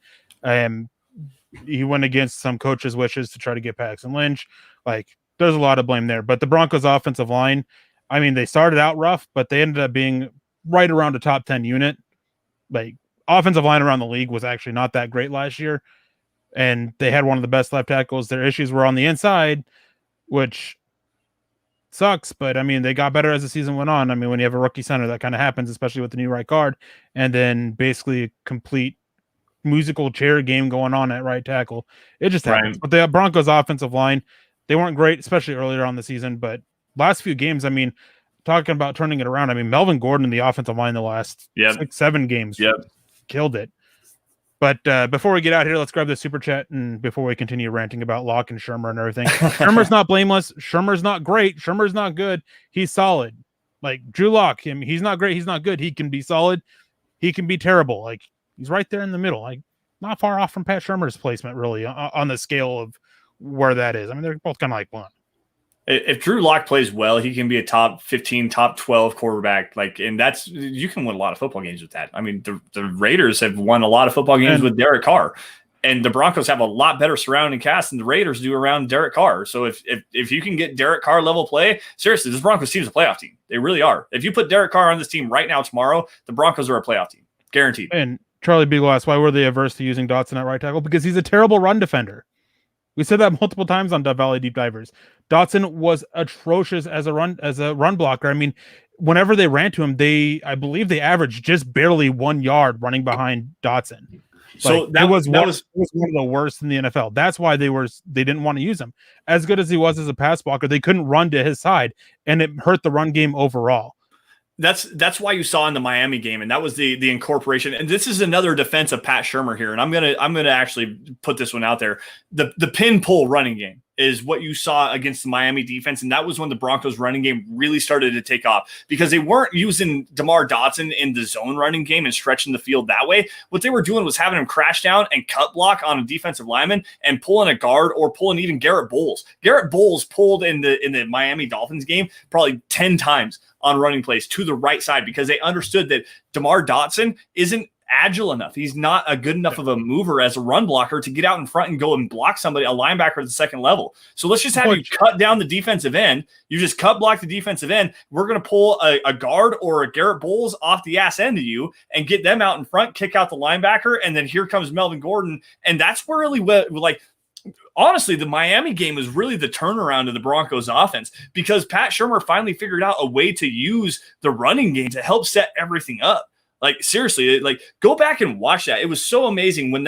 He went against some coaches' wishes to try to get Paxton Lynch. Like, there's a lot of blame there. But the Broncos offensive line, I mean, they started out rough, but they ended up being right around a top 10 unit. Like, offensive line around the league was actually not that great last year, and they had one of the best left tackles. Their issues were on the inside, which sucks, but I mean, they got better as the season went on. I mean, when you have a rookie center, that kind of happens, especially with the new right guard, and then basically a complete musical chair game going on at right tackle. It just happens. Right. But the Broncos offensive line, they weren't great, especially earlier on the season, but last few games, I mean, talking about turning it around, I mean, Melvin Gordon in the offensive line the last 6-7 games killed it. But before we get out here, let's grab the super chat, and before we continue ranting about Locke and Shurmur and everything. Shurmur's not blameless. Shurmur's not great. Shurmur's not good. He's solid. Like Drew Lock, he's not great. He's not good. He can be solid. He can be terrible. Like, he's right there in the middle. Like, not far off from Pat Shurmur's placement, really, on the scale of where that is. I mean, they're both kind of like one. If Drew Lock plays well, he can be a top 15, top 12 quarterback. Like, and that's, you can win a lot of football games with that. I mean, the Raiders have won a lot of football games with Derek Carr, and the Broncos have a lot better surrounding cast than the Raiders do around Derek Carr. So if you can get Derek Carr level play, seriously, this Broncos team is a playoff team. They really are. If you put Derek Carr on this team right now, tomorrow, the Broncos are a playoff team. Guaranteed. And Charlie Beagle asked, why were they averse to using Dotson at right tackle? Because he's a terrible run defender. We said that multiple times on Dove Valley Deep Divers. Dotson was atrocious as a run blocker. I mean, whenever they ran to him, I believe they averaged just barely 1 yard running behind Dotson. So like, that was one of the worst in the NFL. That's why they didn't want to use him. As good as he was as a pass blocker, they couldn't run to his side, and it hurt the run game overall. That's why you saw in the Miami game, and that was the incorporation. And this is another defense of Pat Shurmur here, and I'm gonna actually put this one out there. The pin pull running game is what you saw against the Miami defense, and that was when the Broncos running game really started to take off, because they weren't using DeMar Dotson in the zone running game and stretching the field that way. What they were doing was having him crash down and cut block on a defensive lineman and pulling a guard, or pulling even Garrett Bowles. Garrett Bowles pulled in the Miami Dolphins game probably 10 times on running plays to the right side, because they understood that DeMar Dotson isn't agile enough. He's not a good enough of a mover as a run blocker to get out in front and go and block somebody, a linebacker at the second level. So let's just have you cut down the defensive end. You just cut block the defensive end. We're going to pull a guard or a Garrett Bowles off the ass end of you and get them out in front, kick out the linebacker, and then here comes Melvin Gordon. And that's where really like, honestly, the Miami game was really the turnaround of the Broncos offense, because Pat Shurmur finally figured out a way to use the running game to help set everything up. Like, seriously, like, go back and watch that. It was so amazing when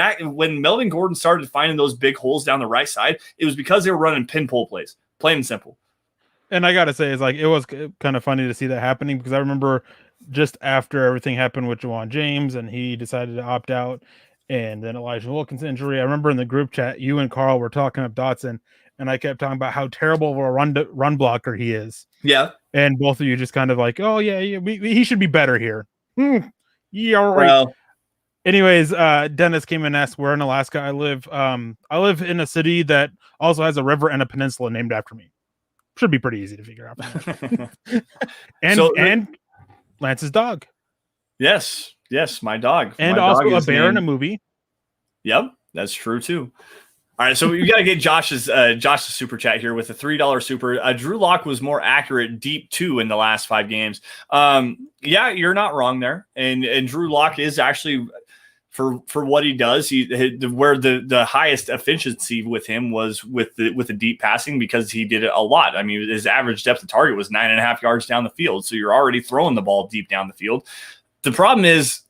Melvin Gordon started finding those big holes down the right side. It was because they were running pin pull plays, plain and simple. And I gotta say, it's like, it was kind of funny to see that happening, because I remember just after everything happened with Juwan James and he decided to opt out, and then Elijah Wilkins' injury, I remember in the group chat, you and Carl were talking up Dotson, and I kept talking about how terrible of a run blocker he is. Yeah. And both of you just kind of like, oh, yeah, he should be better here. Yeah, all right. Well, anyways, Dennis came and asked where in Alaska I live. I live in a city that also has a river and a peninsula named after me. Should be pretty easy to figure out. and Lance's dog. Yes, my dog. And my also dog a bear in a movie. Yep, that's true too. All right, so we got to get Josh's super chat here with a $3 super. Drew Lock was more accurate deep two in the last 5 games. Yeah, you're not wrong there. And Drew Lock is actually for what he does. Where the highest efficiency with him was with the deep passing, because he did it a lot. I mean, his average depth of target was 9.5 yards down the field. So you're already throwing the ball deep down the field. The problem is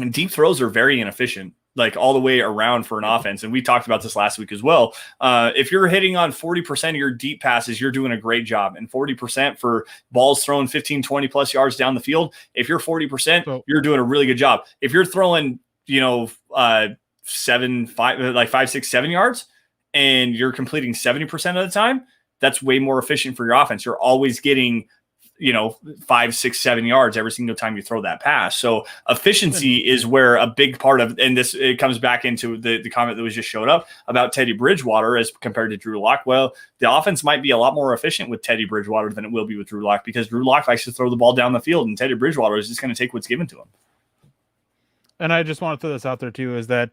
deep throws are very inefficient, like all the way around for an offense. And we talked about this last week as well. If you're hitting on 40% of your deep passes, you're doing a great job. And 40% for balls thrown 15, 20 plus yards down the field, if you're 40%, you're doing a really good job. If you're throwing, 5, 6, 7 yards and you're completing 70% of the time, that's way more efficient for your offense. You're always getting 5, 6, 7 yards every single time you throw that pass. So efficiency is where a big part of, and it comes back into the comment that was just showed up about Teddy Bridgewater as compared to Drew Lock. Well, the offense might be a lot more efficient with Teddy Bridgewater than it will be with Drew Lock, because Drew Lock likes to throw the ball down the field, and Teddy Bridgewater is just going to take what's given to him. And I just want to throw this out there too, is that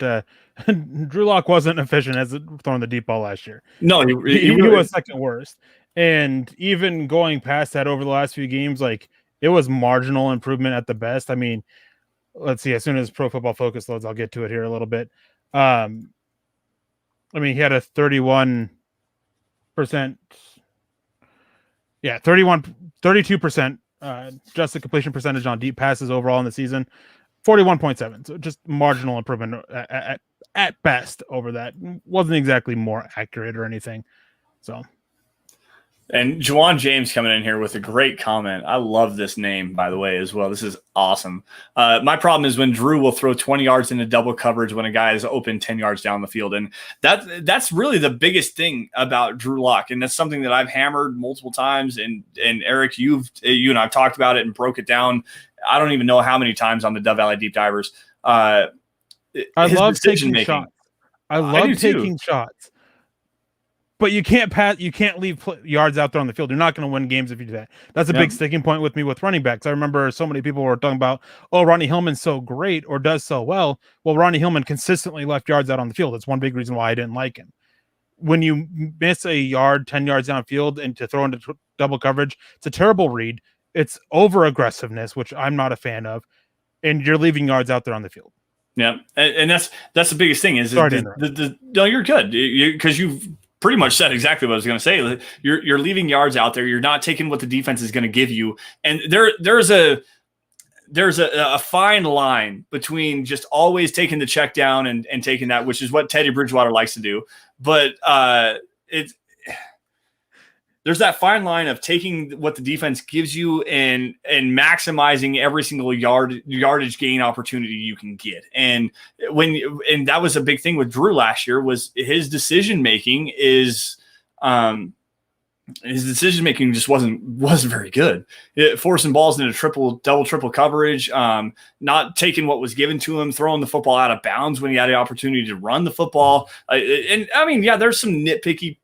Drew Lock wasn't efficient as throwing the deep ball last year. No, he was second worst. And even going past that over the last few games, like, it was marginal improvement at the best. I mean, let's see, as soon as Pro Football Focus loads, I'll get to it here a little bit. I mean, he had a 32% adjusted completion percentage on deep passes overall in the season, 41.7. So just marginal improvement at best over that. Wasn't exactly more accurate or anything. So. And Juwan James coming in here with a great comment. I love this name, by the way, as well. This is awesome. My problem is when Drew will throw 20 yards into double coverage when a guy is open 10 yards down the field. And that's really the biggest thing about Drew Lock. And that's something that I've hammered multiple times. And Eric, you and I've talked about it and broke it down. I don't even know how many times on the Dove Valley Deep Divers. I love taking shots. I love taking shots. But you can't pass. You can't leave yards out there on the field. You're not going to win games if you do that. That's a big sticking point with me with running backs. I remember so many people were talking about, oh, Ronnie Hillman's so great or does so well. Well, Ronnie Hillman consistently left yards out on the field. That's one big reason why I didn't like him. When you miss a yard, 10 yards downfield, and to throw into double coverage, it's a terrible read. It's over aggressiveness, which I'm not a fan of, and you're leaving yards out there on the field. Yeah, and that's the biggest thing. No, you're good, because you've pretty much said exactly what I was going to say. You're leaving yards out there. You're not taking what the defense is going to give you. And there's a fine line between just always taking the check down and taking that, which is what Teddy Bridgewater likes to do. But there's that fine line of taking what the defense gives you and maximizing every single yardage gain opportunity you can get. And that was a big thing with Drew last year, was his decision making just wasn't very good. Forcing balls into double triple coverage, not taking what was given to him, throwing the football out of bounds when he had the opportunity to run the football. And I mean, yeah, there's some nitpicky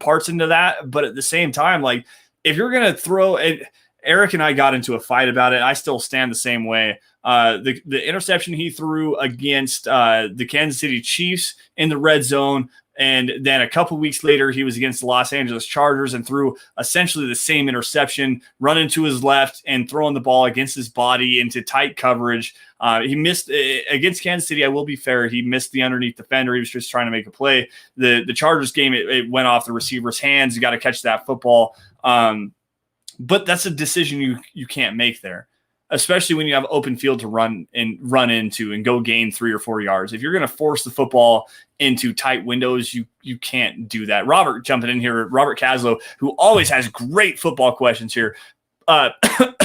parts into that, but at the same time, like, if you're going to throw it, Eric and I got into a fight about it. I still stand the same way. The interception he threw against the Kansas City Chiefs in the red zone, and then a couple weeks later, he was against the Los Angeles Chargers and threw essentially the same interception, running to his left and throwing the ball against his body into tight coverage. He missed against Kansas City. I will be fair. He missed the underneath defender. He was just trying to make a play. The Chargers game, it went off the receiver's hands. You got to catch that football. But that's a decision you can't make there, especially when you have open field to run into and go gain 3 or 4 yards. If you're going to force the football into tight windows, you can't do that. Robert jumping in here, Robert Caslow, who always has great football questions here.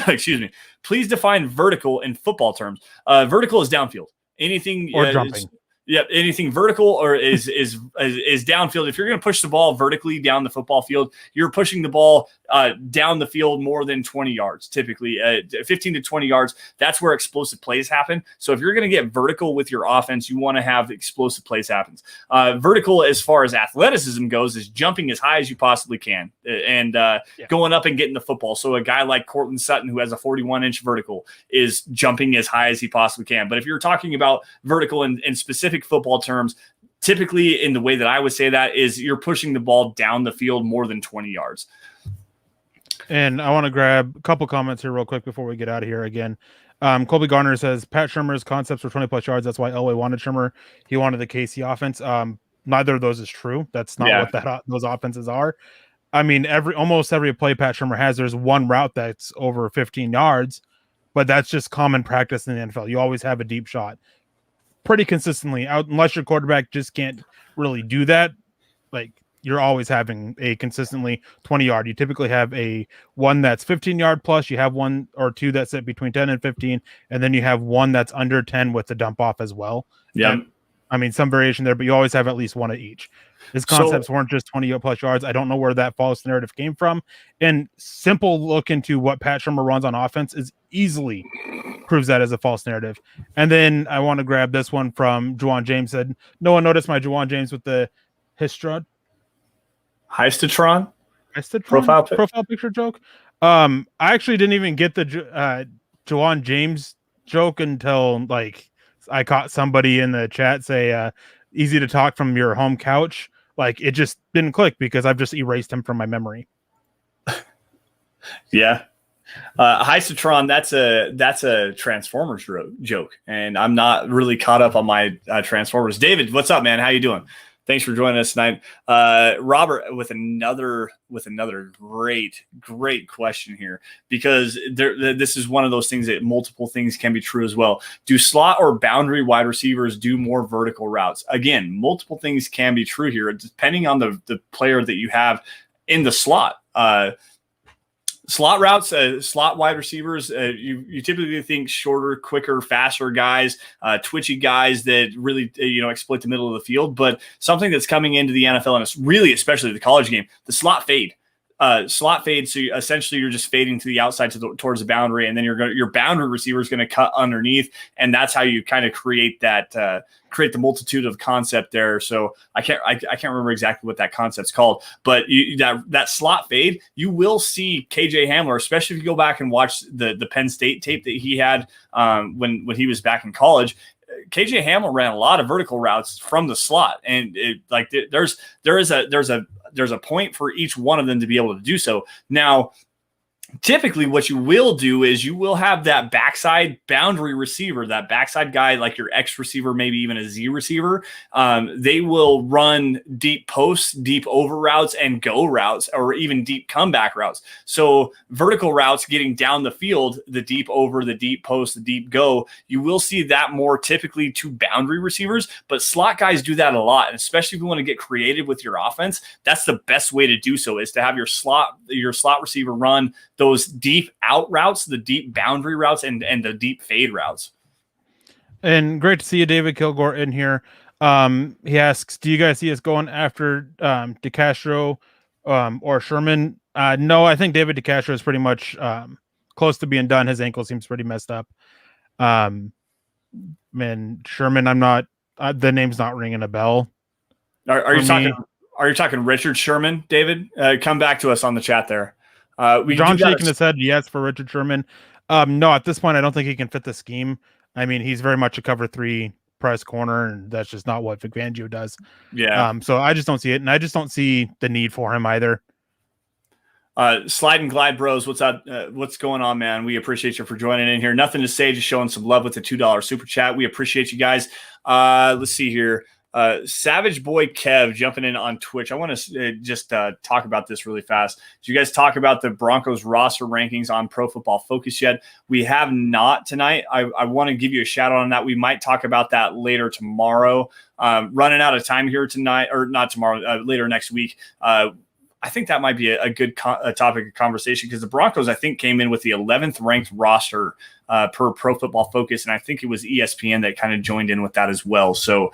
Excuse me. Please define vertical in football terms. Vertical is downfield. Anything or jumping. Anything vertical or is downfield. If you're going to push the ball vertically down the football field, you're pushing the ball down the field more than 20 yards, typically 15 to 20 yards. That's where explosive plays happen. So if you're going to get vertical with your offense, you want to have explosive plays happen. Vertical, as far as athleticism goes, is jumping as high as you possibly can and going up and getting the football. So a guy like Cortland Sutton, who has a 41-inch vertical, is jumping as high as he possibly can. But if you're talking about vertical in specific football terms, typically, in the way that I would say that is you're pushing the ball down the field more than 20 yards. And I want to grab a couple comments here real quick before we get out of here again. Colby Garner says Pat Shurmur's concepts were 20 plus yards. That's why Elway wanted Shurmur. He wanted the KC offense. Neither of those is true. That's not what those offenses are. I mean, almost every play Pat Shurmur has, there's one route that's over 15 yards, but that's just common practice in the NFL. You always have a deep shot pretty consistently, unless your quarterback just can't really do that. Like, you're always having a consistently 20-yard. You typically have one that's 15-yard plus. You have one or two that's at between 10 and 15, and then you have one that's under 10 with the dump off as well. Yeah. I mean, some variation there, but you always have at least one of each. His concepts weren't just 20-plus yards. I don't know where that false narrative came from. And simple look into what Pat Shurmur runs on offense is easily proves that as a false narrative. And then I want to grab this one from Juwan James. Said, no one noticed my Juwan James with the Heistron profile picture joke. I actually didn't even get the Juwan James joke until like I caught somebody in the chat say easy to talk from your home couch. Like, it just didn't click because I've just erased him from my memory. Yeah. Heistron, that's a Transformers joke, and I'm not really caught up on my Transformers. David, what's up, man? How you doing? Thanks for joining us tonight. Robert with another great question here, because this is one of those things that multiple things can be true as well. Do slot or boundary wide receivers do more vertical routes? Again, multiple things can be true here, depending on the player that you have in the slot. Slot routes, slot wide receivers, you typically think shorter, quicker, faster guys, twitchy guys that really, exploit the middle of the field. But something that's coming into the NFL, and it's really especially the college game, the slot fade. Slot fade, so essentially you're just fading to the outside towards the boundary, and then your boundary receiver is going to cut underneath, and that's how you kind of create the multitude of concept there. So I can't remember exactly what that concept's called, but that slot fade, you will see KJ Hamler, especially if you go back and watch the Penn State tape that he had when he was back in college. KJ Hamler ran a lot of vertical routes from the slot, and there's a point for each one of them to be able to do so. Now, typically what you will do is you will have that backside boundary receiver, that backside guy, like your X receiver, maybe even a Z receiver. They will run deep posts, deep over routes, and go routes, or even deep comeback routes. So vertical routes getting down the field, the deep over, the deep post, the deep go, you will see that more typically to boundary receivers, but slot guys do that a lot. And especially if you want to get creative with your offense, that's the best way to do so, is to have your slot receiver run those deep out routes, the deep boundary routes, and the deep fade routes. And great to see you, David Kilgore, in here. He asks, do you guys see us going after DeCastro or Sherman? No, I think David DeCastro is pretty much close to being done. His ankle seems pretty messed up. Man, Sherman, I'm not. The name's not ringing a bell. Are you talking Richard Sherman, David? Come back to us on the chat there. John shaking his head yes for Richard Sherman. No, at this point, I don't think he can fit the scheme. I mean, he's very much a cover 3 press corner, and that's just not what Vic Fangio does. Yeah. So I just don't see it, and I just don't see the need for him either. Slide and Glide Bros, what's up? What's going on, man? We appreciate you for joining in here. Nothing to say, just showing some love with the $2 super chat. We appreciate you guys. Let's see here. Savage Boy Kev jumping in on Twitch. I want to just talk about this really fast. Did you guys talk about the Broncos roster rankings on Pro Football Focus yet? We have not tonight. I want to give you a shout out on that. We might talk about that later tomorrow. Running out of time here tonight, or not tomorrow, later next week. I think that might be a good topic of conversation, because the Broncos, I think, came in with the 11th ranked roster per Pro Football Focus, and I think it was ESPN that kind of joined in with that as well. So,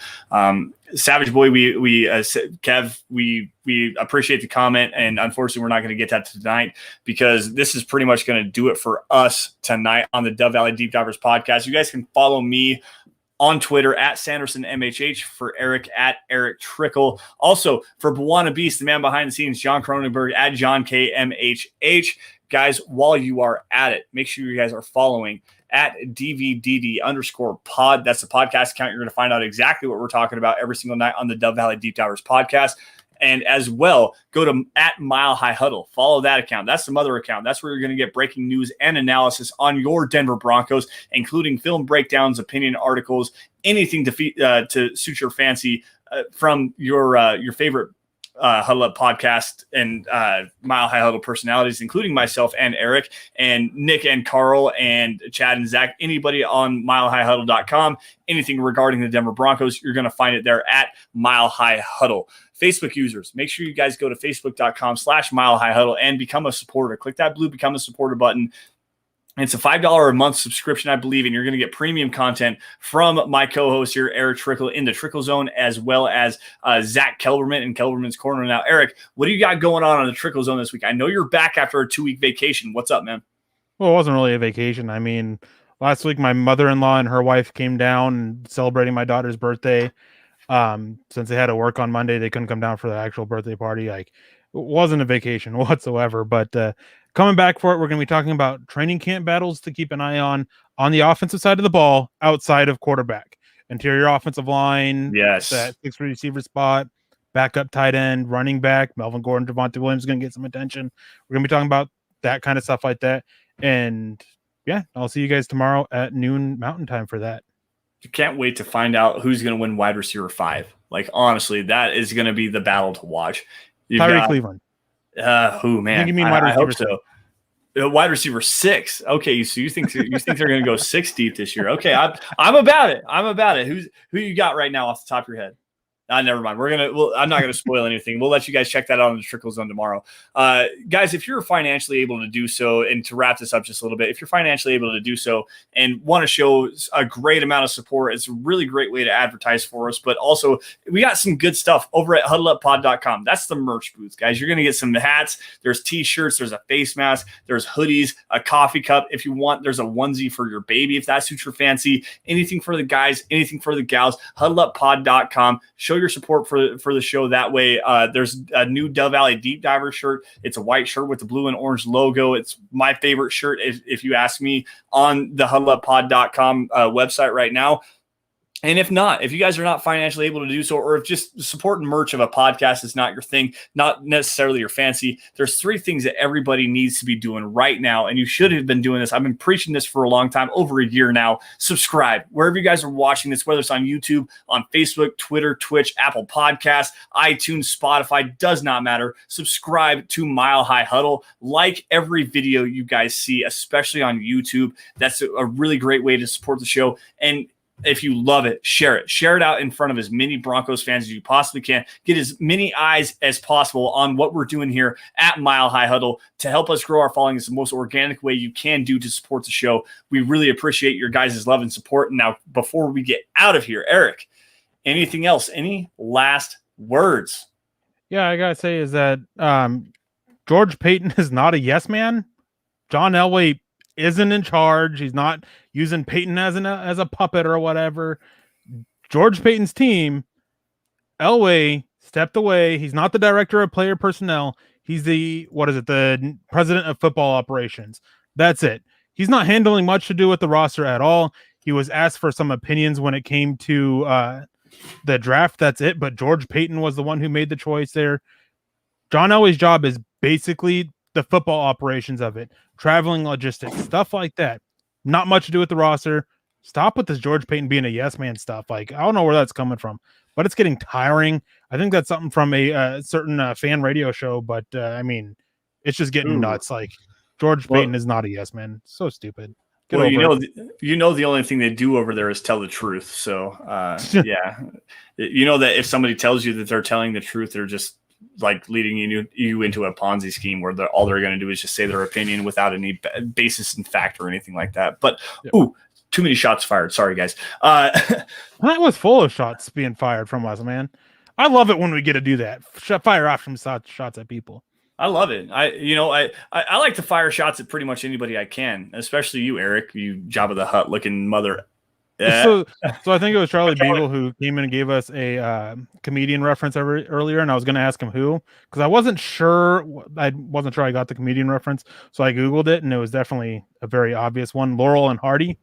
Savage Boy, Kev, we appreciate the comment, and unfortunately, we're not going to get that tonight, because this is pretty much going to do it for us tonight on the Dove Valley Deep Divers podcast. You guys can follow me on Twitter at Sanderson MHH, for Erick at Erick Trickel. Also for Buwana Beast, the man behind the scenes, John Cronenberg at John KMHH. Guys, while you are at it, make sure you guys are following at DVDD_pod. That's the podcast account. You're going to find out exactly what we're talking about every single night on the Dove Valley Deep Divers podcast. And as well, go to at Mile High Huddle. Follow that account. That's the mother account. That's where you're going to get breaking news and analysis on your Denver Broncos, including film breakdowns, opinion articles, anything to suit your fancy from your favorite Huddle Up podcast and Mile High Huddle personalities, including myself and Eric and Nick and Carl and Chad and Zach. Anybody on milehighhuddle.com, anything regarding the Denver Broncos, you're going to find it there at Mile High Huddle. Facebook users, make sure you guys go to facebook.com/Mile High Huddle and become a supporter. Click that blue Become a Supporter button. It's a $5 a month subscription, I believe, and you're going to get premium content from my co-host here, Eric Trickel, in the Trickle Zone, as well as Zach Kelberman in Kelberman's Corner. Now, Eric, what do you got going on the Trickle Zone this week? I know you're back after a 2-week vacation. What's up, man? Well, it wasn't really a vacation. I mean, last week my mother-in-law and her wife came down celebrating my daughter's birthday. Since they had to work on Monday, they couldn't come down for the actual birthday party. Like, it wasn't a vacation whatsoever, but coming back for it, we're going to be talking about training camp battles to keep an eye on the offensive side of the ball, outside of quarterback, interior offensive line, yes, that 6th receiver spot, backup tight end, running back, Melvin Gordon, Javonte Williams is going to get some attention. We're going to be talking about that kind of stuff like that. And yeah, I'll see you guys tomorrow at noon Mountain Time for that. You can't wait to find out who's going to win wide receiver 5. Like, honestly, that is going to be the battle to watch. Tyree Cleveland. Who, man? I hope so. Wide receiver 6. Okay, so you think they're going to go 6 deep this year? Okay, I'm about it. I'm about it. Who you got right now off the top of your head? Never mind. I'm not gonna spoil anything. We'll let you guys check that out on the Trickle Zone tomorrow. Guys, if you're financially able to do so, and to wrap this up just a little bit, if you're financially able to do so and want to show a great amount of support, it's a really great way to advertise for us. But also, we got some good stuff over at huddleuppod.com. That's the merch booth, guys. You're gonna get some hats. There's t-shirts. There's a face mask. There's hoodies, a coffee cup. If you want, there's a onesie for your baby if that suits your fancy. Anything for the guys, anything for the gals. Huddleuppod.com. Show your support for the show that way. There's a new Dove Valley Deep Diver shirt. It's a white shirt with the blue and orange logo. It's my favorite shirt, if you ask me, on the huddleuppod.com website right now. And if not, if you guys are not financially able to do so, or if just supporting merch of a podcast is not your thing, not necessarily your fancy, there's 3 things that everybody needs to be doing right now. And you should have been doing this. I've been preaching this for a long time, over a year now. Subscribe wherever you guys are watching this, whether it's on YouTube, on Facebook, Twitter, Twitch, Apple Podcasts, iTunes, Spotify, does not matter. Subscribe to Mile High Huddle. Like every video you guys see, especially on YouTube. That's a really great way to support the show. And if you love it, share it. Share it out in front of as many Broncos fans as you possibly can. Get as many eyes as possible on what we're doing here at Mile High Huddle to help us grow our following. It's the most organic way you can do to support the show. We really appreciate your guys' love and support. And now, before we get out of here, Eric, anything else? Any last words? Yeah, I got to say is that George Paton is not a yes man. John Elway isn't in charge. He's not using Peyton as a puppet or whatever. George Paton's team, Elway stepped away. He's not the director of player personnel. He's the president of football operations. That's it. He's not handling much to do with the roster at all. He was asked for some opinions when it came to the draft. That's it. But George Paton was the one who made the choice there. John Elway's job is basically the football operations of it, traveling logistics, stuff like that. Not much to do with the roster. Stop with this George Paton being a yes man stuff. Like, I don't know where that's coming from, but it's getting tiring. I think that's something from a certain fan radio show, but I mean, it's just getting nuts. Like, George Paton is not a yes man. So stupid. The only thing they do over there is tell the truth. So yeah, that if somebody tells you that they're telling the truth, they're just like leading you into a Ponzi scheme where all they're going to do is just say their opinion without any basis in fact or anything like that. But too many shots fired. Sorry, guys. That was full of shots being fired from us, man. I love it when we get to do that. Fire off some shots at people. I love it. I like to fire shots at pretty much anybody I can, especially you, Eric, you Jabba the Hutt looking mother Yeah. So I think it was Charlie Beagle who came in and gave us a comedian reference earlier, and I was going to ask him who, because I wasn't sure. I wasn't sure I got the comedian reference, so I googled it, and it was definitely a very obvious one: Laurel and Hardy.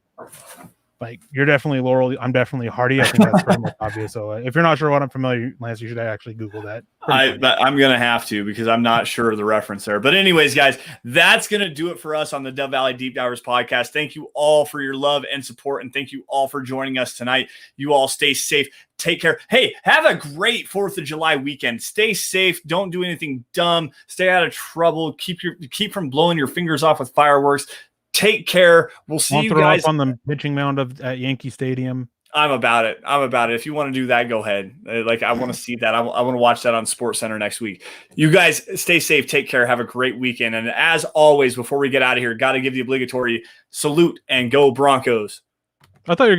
Like, you're definitely Laurel, I'm definitely Hardy. I think that's pretty much obvious. So if you're not sure what I'm familiar, Lance, you should actually Google that. I'm going to have to, because I'm not sure of the reference there. But anyways, guys, that's going to do it for us on the Dove Valley Deep Divers podcast. Thank you all for your love and support, and thank you all for joining us tonight. You all stay safe. Take care. Hey, have a great 4th of July weekend. Stay safe. Don't do anything dumb. Stay out of trouble. Keep from blowing your fingers off with fireworks. Take care. We'll see you guys on the pitching mound at Yankee Stadium. I'm about it. If you want to do that, go ahead. Like, I want to see that. I want to watch that on Sports Center next week. You guys stay safe. Take care. Have a great weekend. And as always, before we get out of here, got to give the obligatory salute and go Broncos. I thought you were